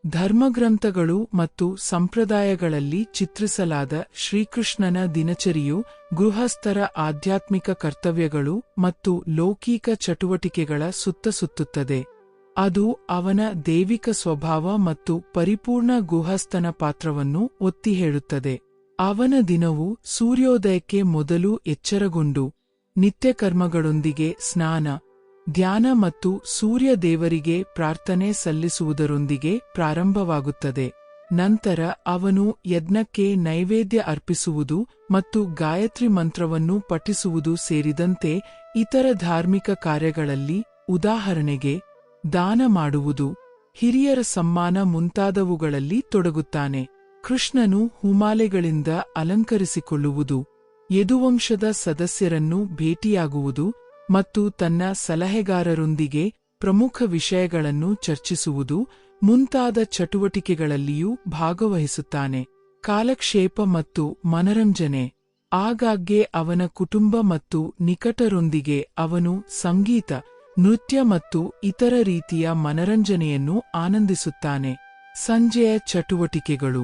ಧರ್ಮಗ್ರಂಥಗಳು ಮತ್ತು ಸಂಪ್ರದಾಯಗಳಲ್ಲಿ ಚಿತ್ರಿಸಲಾದ ಶ್ರೀಕೃಷ್ಣನ ದಿನಚರಿಯು ಗೃಹಸ್ಥರ ಆಧ್ಯಾತ್ಮಿಕ ಕರ್ತವ್ಯಗಳು ಮತ್ತು ಲೌಕಿಕ ಚಟುವಟಿಕೆಗಳ ಸುತ್ತುತ್ತದೆ. ಅದು ಅವನ ದೈವಿಕ ಸ್ವಭಾವ ಮತ್ತು ಪರಿಪೂರ್ಣ ಗೃಹಸ್ಥನ ಪಾತ್ರವನ್ನು ಒತ್ತಿ ಹೇಳುತ್ತದೆ. ಅವನ ದಿನವು ಸೂರ್ಯೋದಯಕ್ಕೆ ಮೊದಲು ಎಚ್ಚರಗೊಂಡು ನಿತ್ಯಕರ್ಮಗಳೊಂದಿಗೆ ಸ್ನಾನ, ಧ್ಯಾನ ಮತ್ತು ಸೂರ್ಯ ದೇವರಿಗೆ ಪ್ರಾರ್ಥನೆ ಸಲ್ಲಿಸುವುದರೊಂದಿಗೆ ಪ್ರಾರಂಭವಾಗುತ್ತದೆ. ನಂತರ ಅವನು ಯಜ್ಞಕ್ಕೆ ನೈವೇದ್ಯ ಅರ್ಪಿಸುವುದು ಮತ್ತು ಗಾಯತ್ರಿ ಮಂತ್ರವನ್ನು ಪಠಿಸುವುದು ಸೇರಿದಂತೆ ಇತರ ಧಾರ್ಮಿಕ ಕಾರ್ಯಗಳಲ್ಲಿ, ಉದಾಹರಣೆಗೆ ದಾನ ಮಾಡುವುದು, ಹಿರಿಯರ ಸಮ್ಮಾನ ಮುಂತಾದವುಗಳಲ್ಲಿ ತೊಡಗುತ್ತಾನೆ. ಕೃಷ್ಣನು ಹೂಮಾಲೆಗಳಿಂದ ಅಲಂಕರಿಸಿಕೊಳ್ಳುವುದು, ಯದುವಂಶದ ಸದಸ್ಯರನ್ನು ಭೇಟಿಯಾಗುವುದು ಮತ್ತು ತನ್ನ ಸಲಹೆಗಾರರೊಂದಿಗೆ ಪ್ರಮುಖ ವಿಷಯಗಳನ್ನು ಚರ್ಚಿಸುವುದು ಮುಂತಾದ ಚಟುವಟಿಕೆಗಳಲ್ಲಿಯೂ ಭಾಗವಹಿಸುತ್ತಾನೆ. ಕಾಲಕ್ಷೇಪ ಮತ್ತು ಮನರಂಜನೆ. ಆಗಾಗ್ಗೆ ಅವನ ಕುಟುಂಬ ಮತ್ತು ನಿಕಟರೊಂದಿಗೆ ಅವನು ಸಂಗೀತ, ನೃತ್ಯ ಮತ್ತು ಇತರ ರೀತಿಯ ಮನರಂಜನೆಯನ್ನು ಆನಂದಿಸುತ್ತಾನೆ. ಸಂಜೆಯ ಚಟುವಟಿಕೆಗಳು.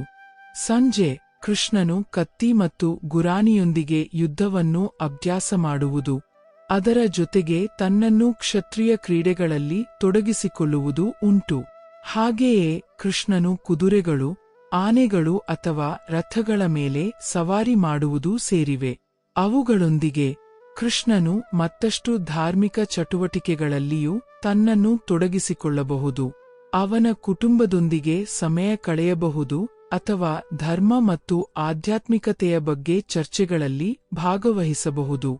ಸಂಜೆ, ಕೃಷ್ಣನು ಕತ್ತಿ ಮತ್ತು ಗುರಾಣಿಯೊಂದಿಗೆ ಯುದ್ಧವನ್ನು ಅಭ್ಯಾಸ ಮಾಡುವುದು, ಅದರ ಜೊತೆಗೆ ತನ್ನನ್ನು ಕ್ಷತ್ರಿಯ ಕ್ರೀಡೆಗಳಲ್ಲಿ ತೊಡಗಿಸಿಕೊಳ್ಳುವುದು ಉಂಟು. ಹಾಗೆಯೇ ಕೃಷ್ಣನು ಕುದುರೆಗಳು, ಆನೆಗಳು ಅಥವಾ ರಥಗಳ ಮೇಲೆ ಸವಾರಿ ಮಾಡುವುದೂ ಸೇರಿವೆ. ಅವುಗಳೊಂದಿಗೆ ಕೃಷ್ಣನು ಮತ್ತಷ್ಟು ಧಾರ್ಮಿಕ ಚಟುವಟಿಕೆಗಳಲ್ಲಿಯೂ ತನ್ನನ್ನು ತೊಡಗಿಸಿಕೊಳ್ಳಬಹುದು. ಅವನ ಕುಟುಂಬದೊಂದಿಗೆ ಸಮಯ ಕಳೆಯಬಹುದು ಅಥವಾ ಧರ್ಮ ಮತ್ತು ಆಧ್ಯಾತ್ಮಿಕತೆಯ ಬಗ್ಗೆ ಚರ್ಚೆಗಳಲ್ಲಿ ಭಾಗವಹಿಸಬಹುದು.